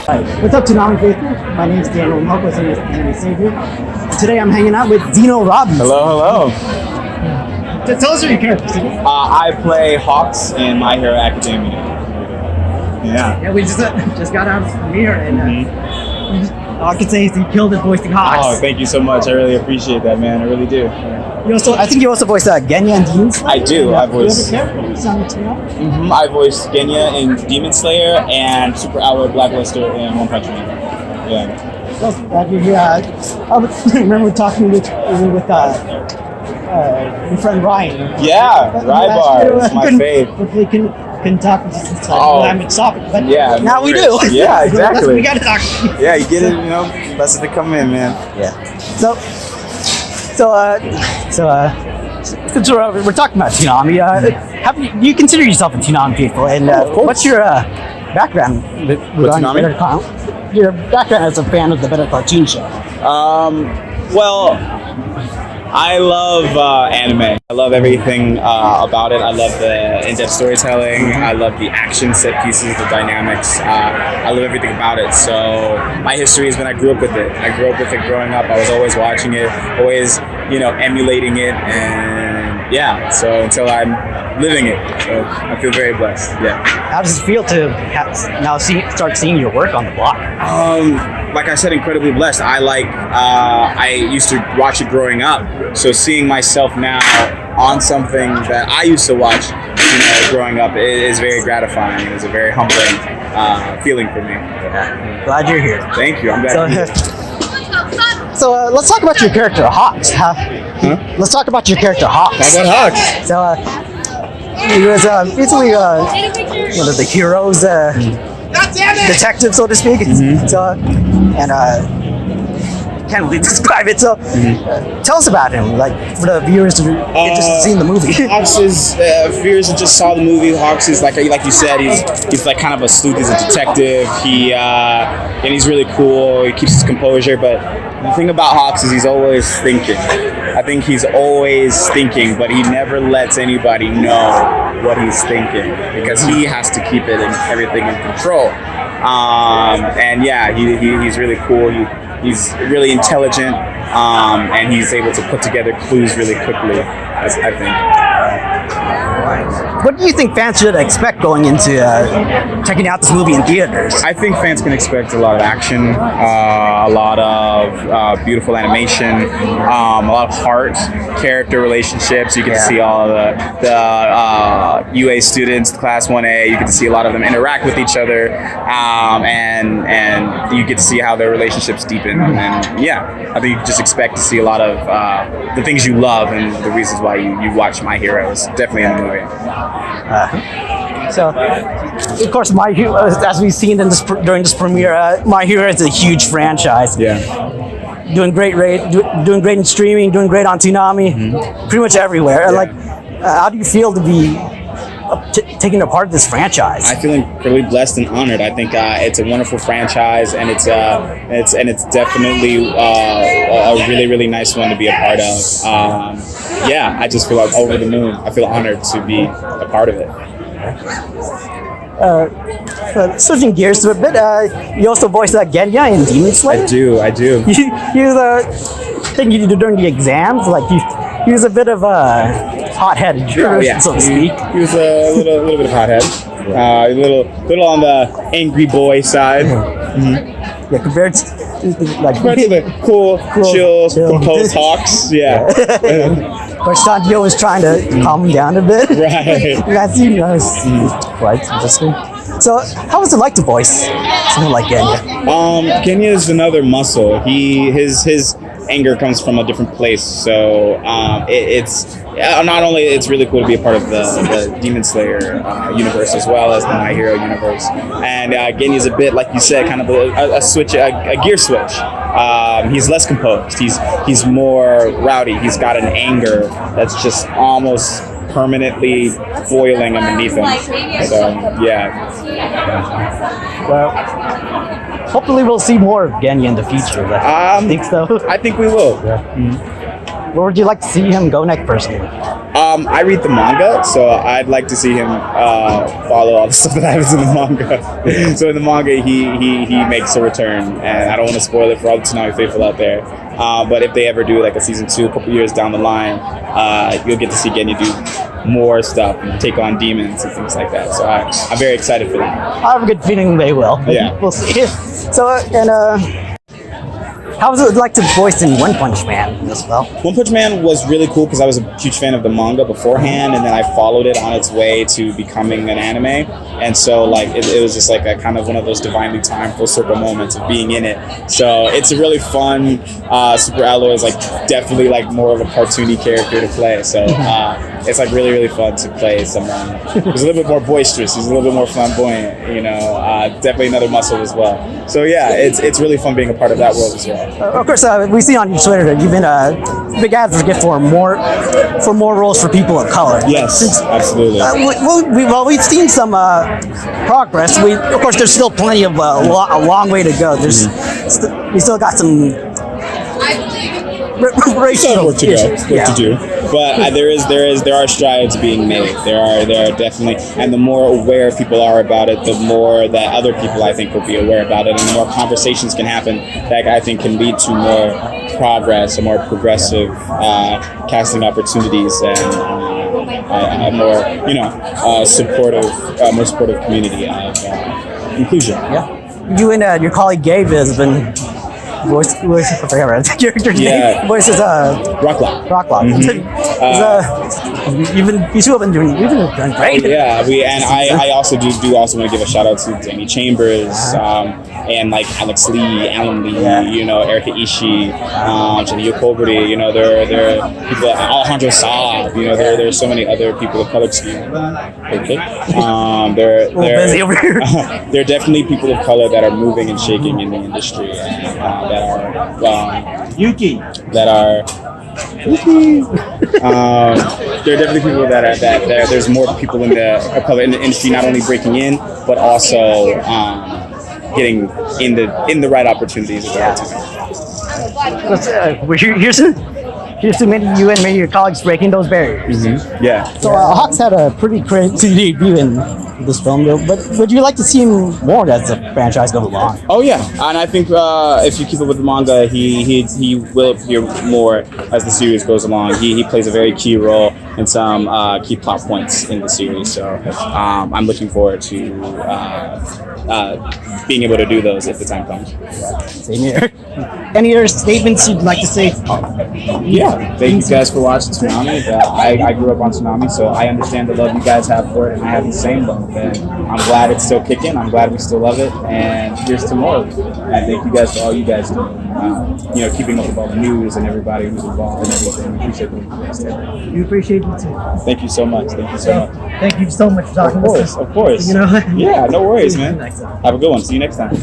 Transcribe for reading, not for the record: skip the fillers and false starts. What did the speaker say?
Hi. What's up, Toonami faithful? My name is Zeno Robinson. Today I'm hanging out with Zeno Robinson. Hello, hello. Tell us what your character is. I play Hawks in My Hero Academia. Yeah, we just got out of the premiere, and I could say he killed it voicing Hawks. Oh, thank you so much. I really appreciate that, man. I really do. I think you also voiced Genya and Demon Slayer. I do. I voiced. I voiced Genya in Demon Slayer and Super Aloy Blacklister in One Punch Man. Yeah. Well, glad you're here. I remember talking with your friend Ryan. Yeah, Rybar is my fave. We couldn't talk just language topic, but yeah, now we do. Yeah, exactly. We gotta talk. Yeah, you get it. You know, blessed to come in, man. Yeah. Since we're talking about Toonami, do you consider yourself a Toonami faithful? And what's your background with Toonami? Your background as a fan of the Better Cartoon Show? Well, I love anime. I love everything about it. I love the in-depth storytelling. I love the action set pieces, the dynamics. I love everything about it. So my history has been I grew up with it. I grew up with it growing up. I was always watching it, always, emulating it, and yeah. So until I'm living it, so I feel very blessed. Yeah. How does it feel to start seeing your work on the block? Like I said, incredibly blessed. I used to watch it growing up, so seeing myself now on something that I used to watch, growing up, is very gratifying. It's a very humbling feeling for me. Yeah. Glad you're here. Thank you. I'm glad to be here. So let's talk about your character, Hawks. Let's talk about your character, Hawks. How about Hawks? So he was basically one of the heroes. Detective, so to speak. So, can't really describe it. So, tell us about him, like for the viewers who are interested in seeing the movie. Hawks is viewers that just saw the movie. Hawks is like you said, he's like kind of a sleuth. He's a detective. And he's really cool. He keeps his composure. But the thing about Hawks is he's always thinking. I think he's always thinking, but he never lets anybody know what he's thinking because he has to keep everything in control. And yeah, he's really cool. He's really intelligent, and he's able to put together clues really quickly, I think. What do you think fans should expect going into checking out this movie in theaters? I think fans can expect a lot of action, a lot of beautiful animation, a lot of heart, character relationships. You get to see all of the UA students, the Class 1A. You get to see a lot of them interact with each other, and you get to see how their relationships deepen. And yeah, I think you can just expect to see a lot of the things you love and the reasons why you watch My Hero is definitely in the movie. So, of course, My Hero, as we've seen during this premiere, My Hero is a huge franchise. Yeah. Doing great in streaming, doing great on Toonami, pretty much everywhere. Yeah. Like, how do you feel to be taking a part of this franchise? I feel incredibly blessed and honored. I think it's a wonderful franchise, and it's definitely a really, really nice one to be a part of. Yeah, I just feel like over the moon. I feel honored to be a part of it. Switching gears to a bit, you also voiced Genya in Demon Slayer. I do. I think you did during the exams, like he was a bit of a hot-headed juror, so to speak. He was a little bit of hothead. A little on the angry boy side. Yeah, compared to the cool, chill, composed Hawks. Yeah. Where Sanjo was trying to calm him down a bit. Right. That's quite interesting. So, how was it like to voice someone like Genya? Genya is another muscle. His anger comes from a different place. So it's not only it's really cool to be a part of the Demon Slayer universe as well as the My Hero universe. And Genya's a bit, like you said, kind of a switch, a gear switch. He's less composed. He's more rowdy. He's got an anger that's just almost permanently boiling underneath him. So yeah. Well, hopefully we'll see more of Genya in the future. I think so. I think we will. Yeah. Where would you like to see him go next, personally? I read the manga, so I'd like to see him follow all the stuff that happens in the manga. So in the manga, he makes a return, and I don't want to spoil it for all the Toonami faithful out there. But if they ever do like a season 2 a couple years down the line, you'll get to see Genya do more stuff and take on demons and things like that. So I'm very excited for that. I have a good feeling they will. Yeah. We'll see. So, how was it like to voice in One Punch Man as well? One Punch Man was really cool because I was a huge fan of the manga beforehand, and then I followed it on its way to becoming an anime. And so, like, it was just like a kind of one of those divinely timed full circle moments of being in it. So it's a really fun. Super Alloy is like definitely like more of a cartoony character to play. So it's like really fun to play someone who's a little bit more boisterous. He's a little bit more flamboyant. You know, definitely another muscle as well. So yeah, it's really fun being a part of that world as well. Of course, we see on your Twitter that you've been a big advocate for more roles for people of color. Yes, absolutely. We've seen some progress. Of course, there's still plenty of a long way to go. We still got some racial work to do. But there are strides being made. There are definitely, and the more aware people are about it, the more that other people I think will be aware about it, and the more conversations can happen that I think can lead to more progress, and more progressive casting opportunities, and a more more supportive community of inclusion. Yeah, you and your colleague Gabe has been. Voices Rocklock. You two have been doing great. Yeah, I also do also want to give a shout out to Danny Chambers, and like Alex Lee, Alan Lee, you know, Erika Ishii, Jenny Yokobori, you know, there are people, Alejandro Saab, you know, there are so many other people of color. There are definitely people of color that are moving and shaking in the industry, and there are definitely people that there's more people in the industry not only breaking in but also getting in the right opportunities at the right time. Here's to you and many of your colleagues breaking those barriers. Mm-hmm. Yeah. So Hawks had a pretty crazy debut in this film, but would you like to see him more as the franchise goes along? Oh yeah, and I think if you keep up with the manga, he will appear more as the series goes along. He plays a very key role in some key plot points in the series. So I'm looking forward to being able to do those if the time comes. Same here. Any other statements you'd like to say? Yeah, thank you guys for watching Toonami. I grew up on Toonami, so I understand the love you guys have for it, and I have the same love. And I'm glad it's still kicking. I'm glad we still love it, and here's to more. And thank you guys for all you guys do. Keeping up with all the news and everybody who's involved and everything. We appreciate what you guys do. We appreciate you too. Thank you so much. Thank you so much. Thank you so much for talking with us. Of course. You know. Yeah, no worries, man. Have a good one. See you next time.